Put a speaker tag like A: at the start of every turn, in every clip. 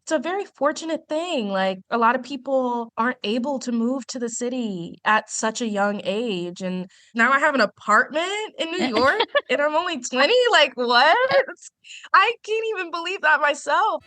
A: It's a very fortunate thing. Like, a lot of people aren't able to move to the city at such a young age. And now I have an apartment in New York and I'm only 20. Like, what? I can't even believe that myself.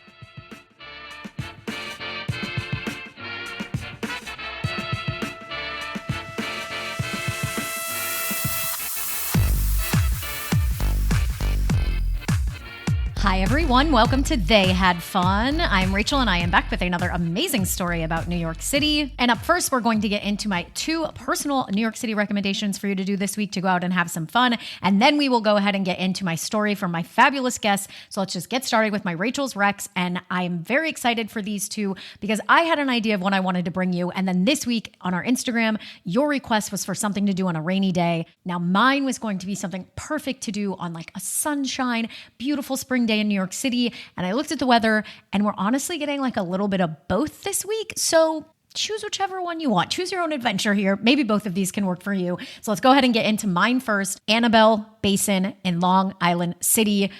B: Hi, everyone. Welcome to They Had Fun. I'm Rachel, and I am back with another amazing story about New York City. And up first, we're going to get into my 2 personal New York City recommendations for you to do this week to go out and have some fun. And then we will go ahead and get into my story from my fabulous guests. So let's just get started with my Rachel's Recs. And I'm very excited for these 2 because I had an idea of what I wanted to bring you. And then this week on our Instagram, your request was for something to do on a rainy day. Now, mine was going to be something perfect to do on like a sunshine, beautiful spring day in New York City. And I looked at the weather and we're honestly getting like a little bit of both this week. So choose whichever one you want. Choose your own adventure here. Maybe both of these can work for you. So let's go ahead and get into mine first. Annabelle Basin in Long Island City.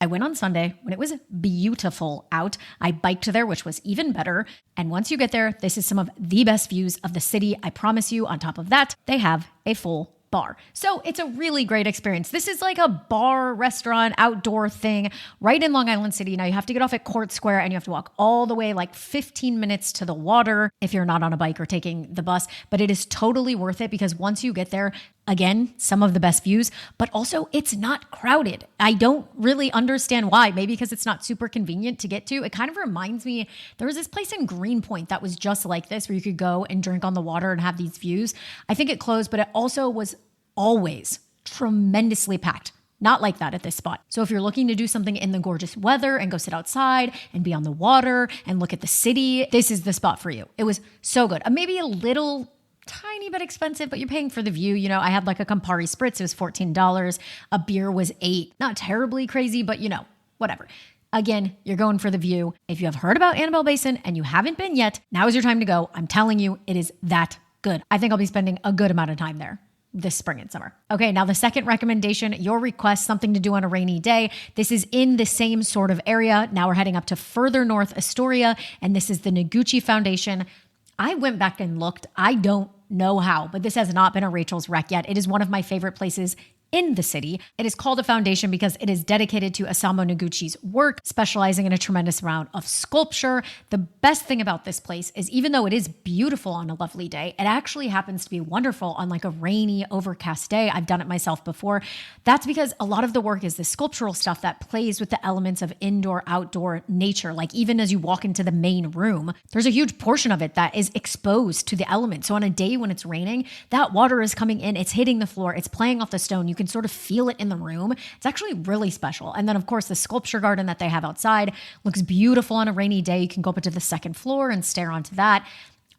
B: I went on Sunday when it was beautiful out. I biked there, which was even better. And once you get there, this is some of the best views of the city. I promise you. On top of that, they have a full bar. So it's a really great experience. This is like a bar, restaurant, outdoor thing right in Long Island City. Now you have to get off at Court Square and you have to walk all the way like 15 minutes to the water if you're not on a bike or taking the bus. But it is totally worth it because once you get there, again, some of the best views, but also it's not crowded. I don't really understand why. Maybe because it's not super convenient to get to. It kind of reminds me, there was this place in Greenpoint that was just like this where you could go and drink on the water and have these views. I think it closed, but it also was always tremendously packed. Not like that at this spot. So if you're looking to do something in the gorgeous weather and go sit outside and be on the water and look at the city, this is the spot for you. It was so good. Maybe a little tiny bit expensive, but you're paying for the view. You know, I had like a Campari Spritz. It was $14. A beer was $8. Not terribly crazy, but you know, whatever. Again, you're going for the view. If you have heard about Annabelle Basin and you haven't been yet, now is your time to go. I'm telling you, it is that good. I think I'll be spending a good amount of time there this spring and summer. Okay, now the second recommendation, your request, something to do on a rainy day. This is in the same sort of area. Now we're heading up to further north Astoria, and this is the Noguchi Foundation. I went back and looked. I don't know how, but this has not been a Rachel's Rec yet. It is one of my favorite places in the city. It is called a foundation because it is dedicated to Osamu Noguchi's work, specializing in a tremendous amount of sculpture. The best thing about this place is even though it is beautiful on a lovely day, it actually happens to be wonderful on like a rainy, overcast day. I've done it myself before. That's because a lot of the work is the sculptural stuff that plays with the elements of indoor, outdoor nature. Like even as you walk into the main room, there's a huge portion of it that is exposed to the elements. So on a day when it's raining, that water is coming in, it's hitting the floor, it's playing off the stone. You can sort of feel it in the room. It's actually really special. And then of course the sculpture garden that they have outside looks beautiful on a rainy day. You can go up into the second floor and stare onto that.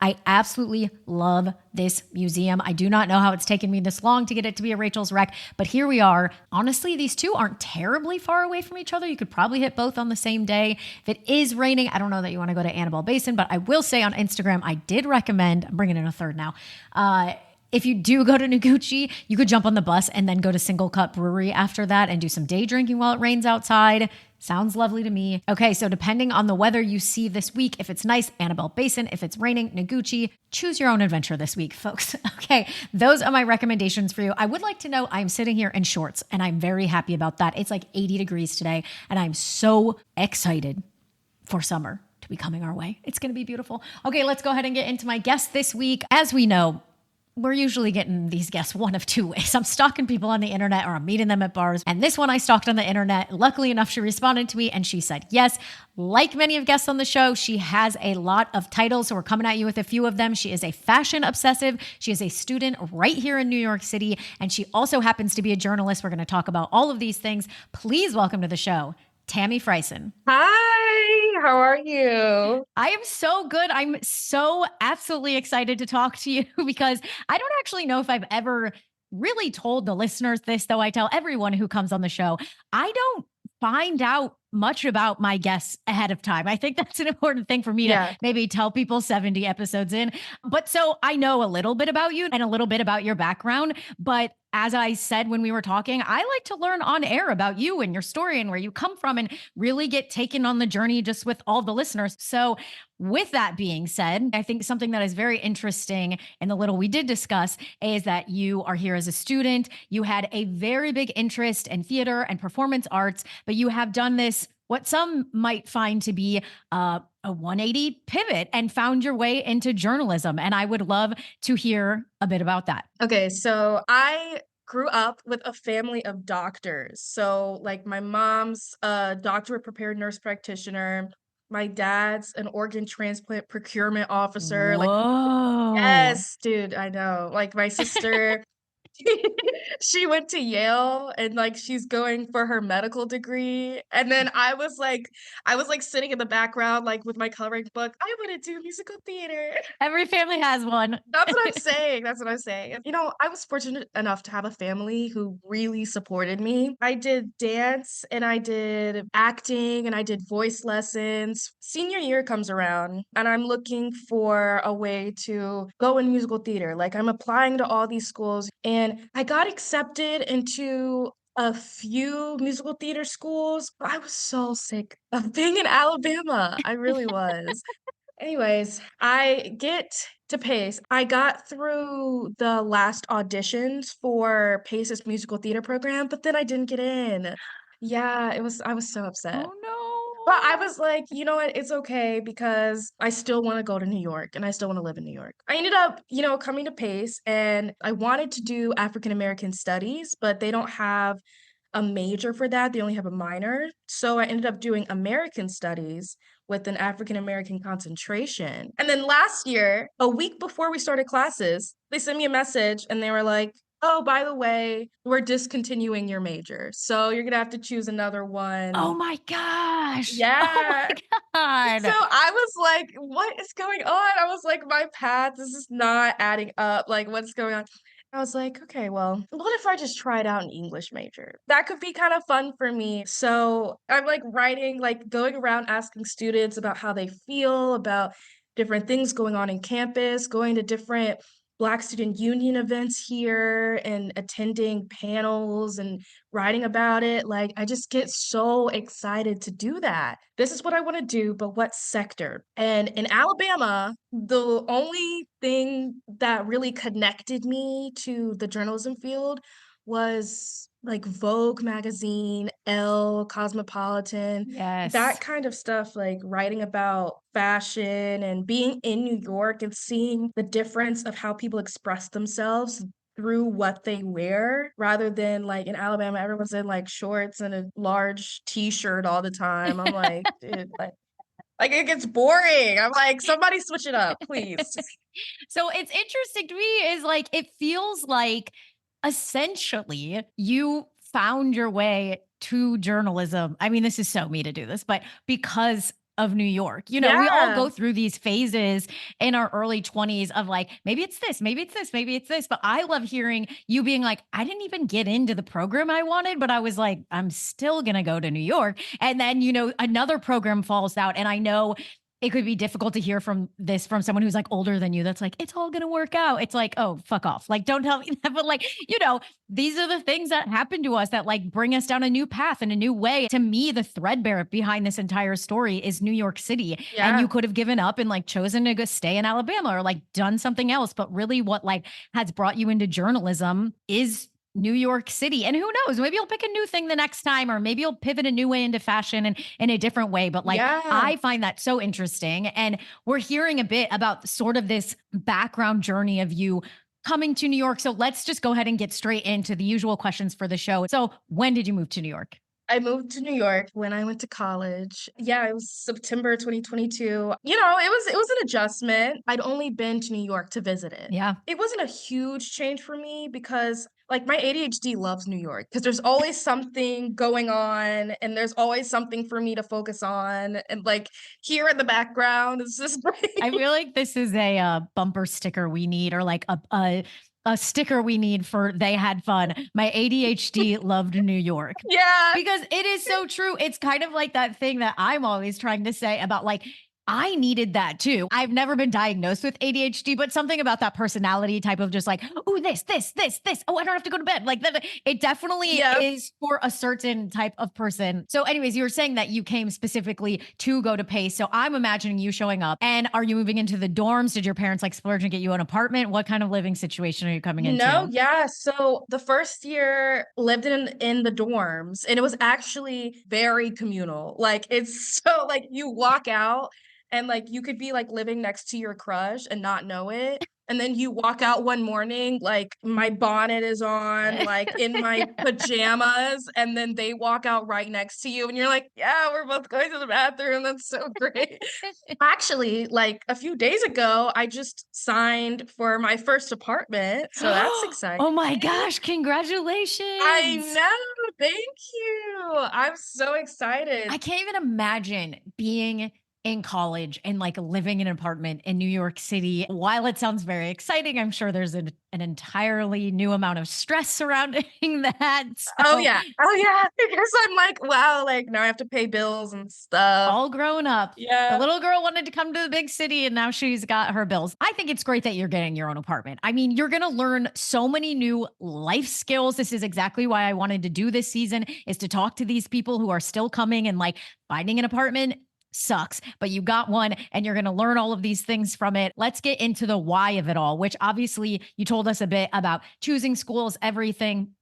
B: I absolutely love this museum. I do not know how it's taken me this long to get it to be a Rachel's Rec, but here we are. Honestly, these 2 aren't terribly far away from each other. You could probably hit both on the same day. If it is raining, I don't know that you want to go to Annabelle Basin, but I will say on Instagram, I did recommend, I'm bringing in a third now, if you do go to Noguchi, you could jump on the bus and then go to Single Cup Brewery after that and do some day drinking while it rains outside. Sounds lovely to me. Okay, so depending on the weather you see this week, if it's nice, Annabelle Basin. If it's raining, Noguchi. Choose your own adventure this week, folks. Okay, those are my recommendations for you. I would like to know I'm sitting here in shorts and I'm very happy about that. It's like 80 degrees today and I'm so excited for summer to be coming our way. It's going to be beautiful. Okay, let's go ahead and get into my guest this week. As we know, we're usually getting these guests one of 2 ways. I'm stalking people on the internet or I'm meeting them at bars. And this one I stalked on the internet. Luckily enough, she responded to me and she said yes. Like many of guests on the show, she has a lot of titles. So we're coming at you with a few of them. She is a fashion obsessive. She is a student right here in New York City. And she also happens to be a journalist. We're going to talk about all of these things. Please welcome to the show, Tammy Frieson.
A: Hi, how are you?
B: I am so good. I'm so absolutely excited to talk to you because I don't actually know if I've ever really told the listeners this, though I tell everyone who comes on the show. I don't find out much about my guests ahead of time. I think that's an important thing for me to
A: Yeah.
B: maybe tell people 70 episodes in. But so I know a little bit about you and a little bit about your background. But as I said when we were talking, I like to learn on air about you and your story and where you come from and really get taken on the journey just with all the listeners. So, with that being said, I think something that is very interesting in the little we did discuss is that you are here as a student. You had a very big interest in theater and performance arts, but you have done this, what some might find to be a 180 pivot and found your way into journalism. And I would love to hear a bit about that.
A: Okay, so I grew up with a family of doctors. So, like, my mom's a doctorate prepared nurse practitioner. My dad's an organ transplant procurement officer. Like,
B: Whoa.
A: yes, dude, I know. Like, my sister, she went to Yale and, like, she's going for her medical degree. And then I was like sitting in the background, like, with my coloring book. I wanna do musical theater.
B: Every family has one.
A: That's what I'm saying, that's what I'm saying. You know, I was fortunate enough to have a family who really supported me. I did dance, and I did acting, and I did voice lessons. Senior year comes around, and I'm looking for a way to go in musical theater. Like, I'm applying to all these schools, and I got accepted into a few musical theater schools, but I was so sick of being in Alabama. I really was. Anyways, I get to Pace. I got through the last auditions for Pace's musical theater program, but then I didn't get in. Yeah, I was so upset.
B: Oh
A: But I
B: no.
A: was like, you know what? It's okay because I still wanna go to New York and I still wanna live in New York. I ended up, coming to Pace, and I wanted to do African American studies, but they don't have a major for that, they only have a minor. So I ended up doing American studies with an African American concentration. And then last year, a week before we started classes, they sent me a message and they were like, "Oh, by the way, we're discontinuing your major. So you're gonna have to choose another
B: Oh
A: one."
B: my gosh. Oh
A: Yeah.
B: my
A: So
B: God.
A: I was like, "What is going on?" I was like, "My path, this is not adding up. Like, what's going on?" I was like, "Okay, well, what if I just tried out an English major? That could be kind of fun for me." So I'm like writing, like going around asking students about how they feel about different things going on in campus, going to different Black Student Union events here and attending panels and writing about it. Like, I just get so excited to do that. This is what I wanna do, but what sector? And in Alabama, the only thing that really connected me to the journalism field was, like, Vogue magazine, Elle, Cosmopolitan,
B: Yes.
A: that kind of stuff, like, writing about fashion and being in New York and seeing the difference of how people express themselves through what they wear rather than, like, in Alabama, everyone's in, like, shorts and a large T-shirt all the time. I'm like, "Dude, like, it gets boring." I'm like, "Somebody switch it up, please."
B: So it's interesting to me is like it feels like essentially you found your way to journalism. I mean, this is so me to do this, but because of New York. You know, we all
A: Yeah,
B: go through these phases in our early 20s of like, maybe it's this, maybe it's this, maybe it's this. But I love hearing you being like, I didn't even get into the program I wanted, but I was like, I'm still going to go to New York. And then, another program falls out. And I know it could be difficult to hear from someone who's like older than you that's like it's all going to work out. It's like, oh, fuck off, like don't tell me that. But like, these are the things that happen to us that like bring us down a new path and a new way. To me, the threadbare behind this entire story is New York City. And you
A: yeah,
B: could have given up and like chosen to go stay in Alabama or like done something else, but really what like has brought you into journalism is New York City. And who knows, maybe you'll pick a new thing the next time, or maybe you'll pivot a new way into fashion and in a different way. But like,
A: yeah.
B: I find that so interesting. And we're hearing a bit about sort of this background journey of you coming to New York. So let's just go ahead and get straight into the usual questions for the show. So, when did you move to New York?
A: I moved to New York when I went to college. Yeah, it was September 2022. It was an adjustment. I'd only been to New York to visit it.
B: Yeah.
A: It wasn't a huge change for me because like my ADHD loves New York because there's always something going on and there's always something for me to focus on and like here in the background it's just
B: I
A: like
B: feel like this is a bumper sticker we need, or like a a sticker we need for They Had Fun. My ADHD loved New York.
A: Yeah.
B: Because it is so true. It's kind of like that thing that I'm always trying to say about like, I needed that too. I've never been diagnosed with ADHD, but something about that personality type of just like, oh, this. Oh, I don't have to go to bed. Like that, it definitely
A: Yep.
B: is for a certain type of person. So, anyways, you were saying that you came specifically to go to Pace. So I'm imagining you showing up. And are you moving into the dorms? Did your parents like splurge and get you an apartment? What kind of living situation are you coming into?
A: Yeah. So the first year lived in the dorms, and it was actually very communal. Like it's so like you walk out and like you could be like living next to your crush and not know it. And then you walk out one morning, like my bonnet is on, like in my pajamas, and then they walk out right next to you, and you're like, yeah, we're both going to the bathroom. That's so great. Actually, like a few days ago, I just signed for my first apartment, so that's exciting.
B: Oh my gosh,
A: I
B: congratulations.
A: know. Thank you. I'm so excited.
B: I can't even imagine being in college and like living in an apartment in New York City. While it sounds very exciting, I'm sure there's an entirely new amount of stress surrounding that.
A: Oh
B: So,
A: yeah. Oh yeah. Because I'm like, wow, like now I have to pay bills and stuff.
B: all grown up. The
A: Yeah.
B: little girl wanted to come to the big city and now she's got her bills. I think it's great that you're getting your own apartment. I mean, you're going to learn so many new life skills. This is exactly why I wanted to do this season is to talk to these people who are still coming and like finding an apartment sucks, but you got one and you're going to learn all of these things from it. Let's get into the why of it all, which obviously you told us a bit about choosing schools, everything,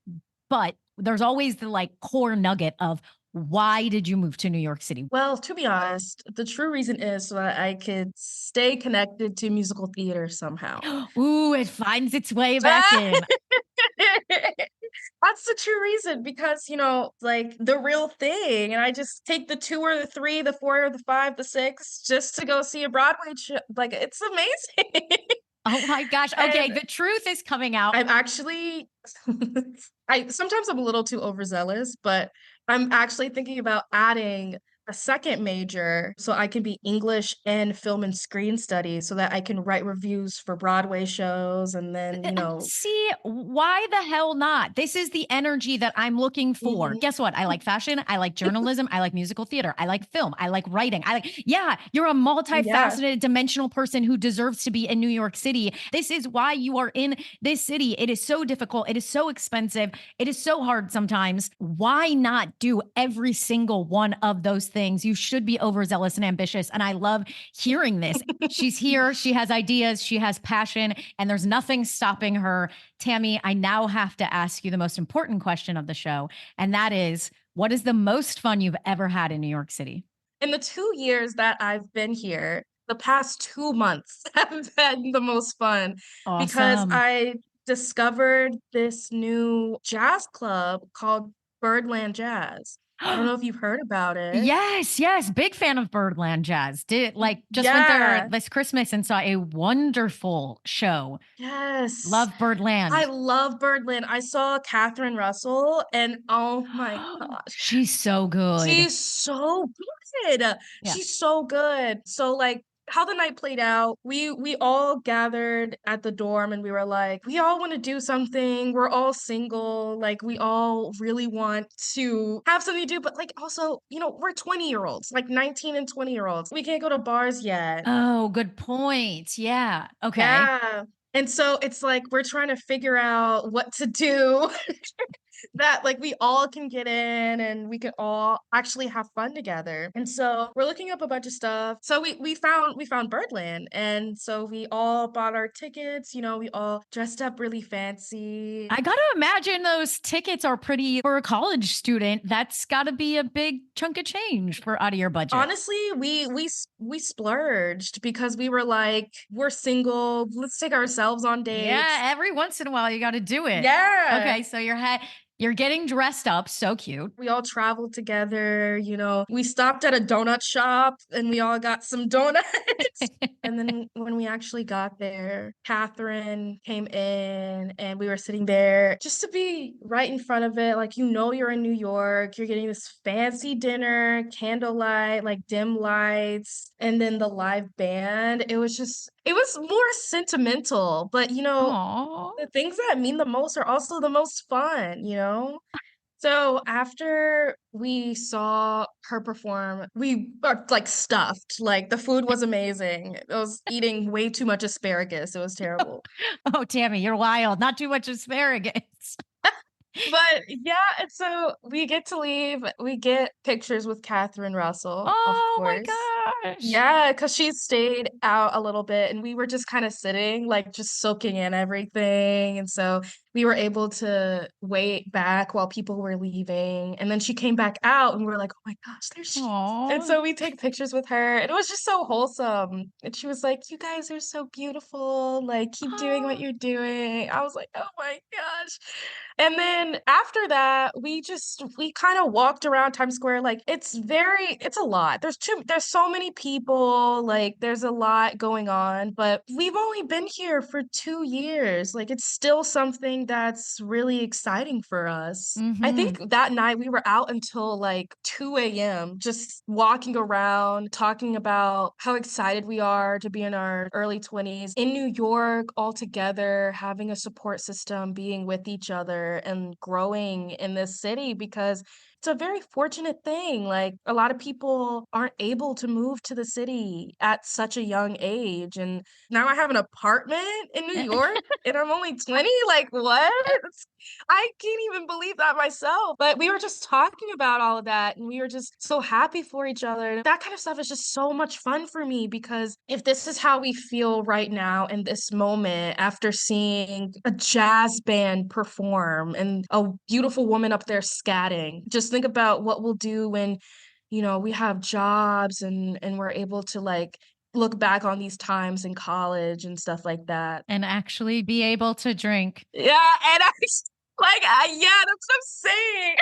B: but there's always the like core nugget of why did you move to New York City?
A: Well, to be honest, the true reason is so that I could stay connected to musical theater somehow.
B: Ooh, it finds its way back in.
A: That's the true reason because, like the real thing. And I just take the 2 or the 3, the 4 or the 5, the 6 just to go see a Broadway show. Like it's amazing.
B: Oh my gosh. Okay,
A: And
B: the truth is coming out.
A: I'm actually I sometimes I'm a little too overzealous, but I'm actually thinking about adding a second major so I can be English and film and screen studies so that I can write reviews for Broadway shows and then,
B: See, why the hell not? This is the energy that I'm looking for.
A: mhm.
B: Guess what? I like fashion. I like journalism. I like musical theater. I like film. I like writing. Yeah, you're a
A: Yeah.
B: multifaceted, dimensional person who deserves to be in New York City. This is why you are in this city. It is so difficult. It is so expensive. It is so hard sometimes. Why not do every single one of those things? You should be overzealous and ambitious. And I love hearing this. She's here. She has ideas. She has passion, and there's nothing stopping her. Tammy, I now have to ask you the most important question of the show. And that is, what is the most fun you've ever had in New York City?
A: In the 2 years that I've been here, the past 2 months have been the most fun because
B: Awesome.
A: I discovered this new jazz club called Birdland Jazz. I don't know if you've heard about it.
B: Yes. Big fan of Birdland Jazz. Did like just went there
A: Yeah.
B: this Christmas and saw a wonderful show.
A: Yes.
B: Love
A: I
B: Birdland.
A: love Birdland. I saw Catherine Russell and oh my gosh,
B: She's so good.
A: she's so good.
B: Yeah.
A: She's so good. So like how the night played out, we all gathered at the dorm and we were like, we all want to do something. We're all single. Like we all really want to have something to do, but like also, we're 20-year-olds, like 19 and 20-year-olds. We can't go to bars yet.
B: Oh, good point. Yeah. Okay.
A: Yeah. And so it's like we're trying to figure out what to do that like we all can get in and we can all actually have fun together. And so we're looking up a bunch of stuff. So we found Birdland, and so we all bought our tickets, we all dressed up really fancy.
B: I gotta imagine those tickets are pretty for a college student. That's gotta be a big chunk of change for out of your budget.
A: Honestly, we splurged because we were like, we're single, let's take ourselves on
B: Yeah,
A: dates.
B: every once in a while you got to do it.
A: Yeah.
B: Okay, so you're getting dressed up, so cute.
A: We all traveled together, we stopped at a donut shop and we all got some donuts. And then when we actually got there, Catherine came in and we were sitting there just to be right in front of it. Like, you're in New York, you're getting this fancy dinner, candlelight, like dim lights, and then the live band. It was more sentimental, but
B: Aw.
A: the things that mean the most are also the most fun? So after we saw her perform, we are like stuffed. Like the food was amazing. I was eating way too much asparagus. It was terrible.
B: Oh, Tammy, you're wild. Not too much asparagus.
A: But yeah, and so we get to leave. We get pictures with Catherine Russell, of
B: Oh my
A: course.
B: gosh.
A: Yeah, because she stayed out a little bit and we were just kind of sitting, like just soaking in everything. And so we were able to wait back while people were leaving. And then she came back out and we were like, oh my gosh, there she is. And
B: Aw.
A: so we take pictures with her. And it was just so wholesome. And she was like, you guys are so beautiful. Like, keep doing what
B: Aw.
A: you're doing. I was like, oh my gosh. And then after that, we kind of walked around Times Square. Like it's a lot. There's so many people, like there's a lot going on, but we've only been here for 2 years. Like it's still something that's really exciting for us. I
B: Mhm.
A: think that night we were out until like 2 a.m., just walking around, talking about how excited we are to be in our early 20s in New York all together, having a support system, being with each other, and growing in this city because it's a very fortunate thing. Like a lot of people aren't able to move to the city at such a young age. And now I have an apartment in New York and I'm only 20. Like, what? I can't even believe that myself. But we were just talking about all of that and we were just so happy for each other. And that kind of stuff is just so much fun for me because if this is how we feel right now in this moment after seeing a jazz band perform and a beautiful woman up there scatting, just think about what we'll do when, we have jobs and we're able to like look back on these times in college and stuff like that.
B: And actually be able to drink.
A: Yeah, and yeah, that's what I'm saying.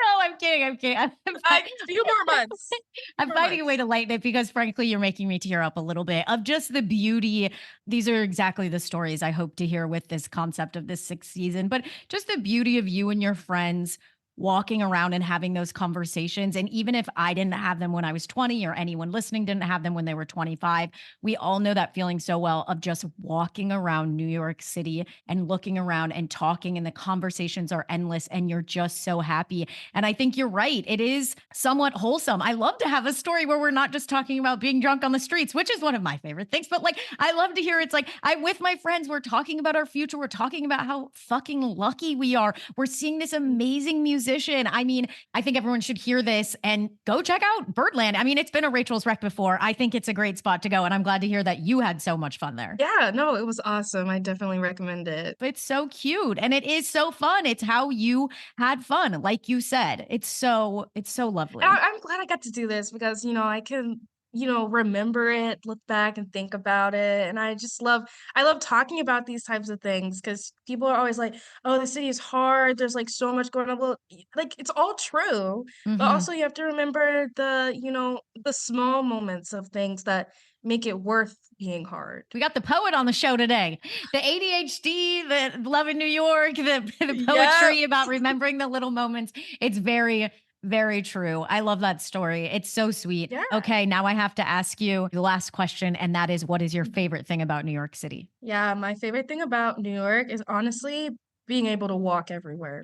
B: No, I'm kidding. I'm kidding.
A: Like, few more months. Few
B: I'm
A: more
B: finding a way
A: months.
B: to lighten it because, frankly, you're making me tear up a little bit of just the beauty. These are exactly the stories I hope to hear with this concept of this sixth season, but just the beauty of you and your friends walking around and having those conversations. And even if I didn't have them when I was 20 or anyone listening didn't have them when they were 25, we all know that feeling so well of just walking around New York City and looking around and talking, and the conversations are endless and you're just so happy. And I think you're right. It is somewhat wholesome. I love to have a story where we're not just talking about being drunk on the streets, which is one of my favorite things. But like, I love to hear it's like, I'm with my friends. We're talking about our future. We're talking about how fucking lucky we are. We're seeing this amazing musician. I mean, I think everyone should hear this and go check out Birdland. I mean, it's been a Rachel's Rec before. I think it's a great spot to go. And I'm glad to hear that you had so much fun there.
A: Yeah, no, it was awesome. I definitely recommend it.
B: It's so cute and it is so fun. It's how you had fun, like you said. It's so
A: And
B: lovely.
A: I'm glad I got to do this because, I can, remember it, look back and think about it. And I love talking about these types of things because people are always like, oh, the city is hard. There's like so much going on. Well, like it's all true. But
B: Mhm.
A: also you have to remember the small moments of things that make it worth being hard.
B: We got the poet on the show today. The ADHD, the love in New York, the
A: Yeah.
B: poetry about remembering the little moments. It's very, very true. I love that story. It's so sweet.
A: Yeah.
B: Okay, now I have to ask you the last question, and that is, what is your favorite thing about New York City?
A: Yeah, my favorite thing about New York is honestly being able to walk everywhere.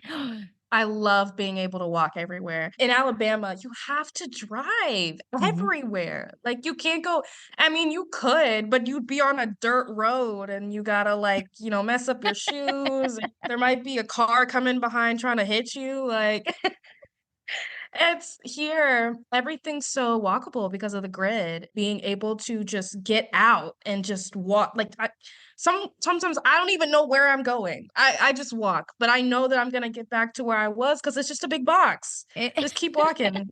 A: I love being able to walk everywhere. In Alabama, you have to drive
B: Mhm.
A: everywhere. Like you can't go, I mean, you could, but you'd be on a dirt road and you gotta like, mess up your shoes. There might be a car coming behind trying to hit you. Like it's here, everything's so walkable because of the grid. Being able to just get out and just walk, like sometimes I don't even know where I'm going. I just walk, but I know that I'm gonna get back to where I was because it's just a big box.
B: It-
A: Just keep walking.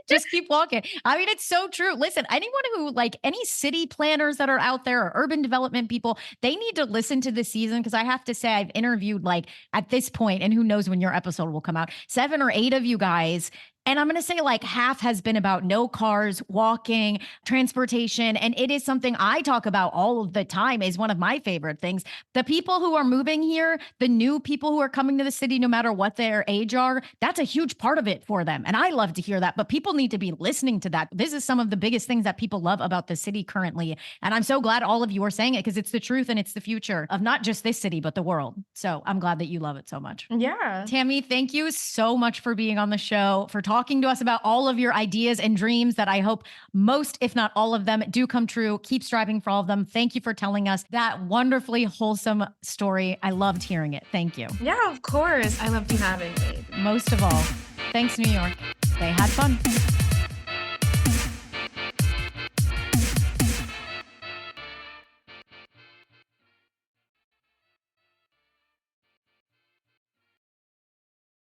B: Just keep walking. I mean, it's so true. Listen, anyone who like any city planners that are out there or urban development people, they need to listen to this season because I have to say, I've interviewed like at this point, and who knows when your episode will come out, 7 or 8 of you guys. And I'm going to say like half has been about no cars, walking, transportation. And it is something I talk about all of the time, is one of my favorite things. The people who are moving here, the new people who are coming to the city, no matter what their age are, that's a huge part of it for them. And I love to hear that, but people need to be listening to that. This is some of the biggest things that people love about the city currently. And I'm so glad all of you are saying it, because it's the truth and it's the future of not just this city, but the world. So I'm glad that you love it so much.
A: Yeah.
B: Tammy, thank you so much for being on the show, for talking to us about all of your ideas and dreams that I hope most, if not all of them, do come true. Keep striving for all of them. Thank you for telling us that wonderfully wholesome story. I loved hearing it. Thank you.
A: Yeah, of course. I loved you having me.
B: Most of all, thanks, New York. They had fun.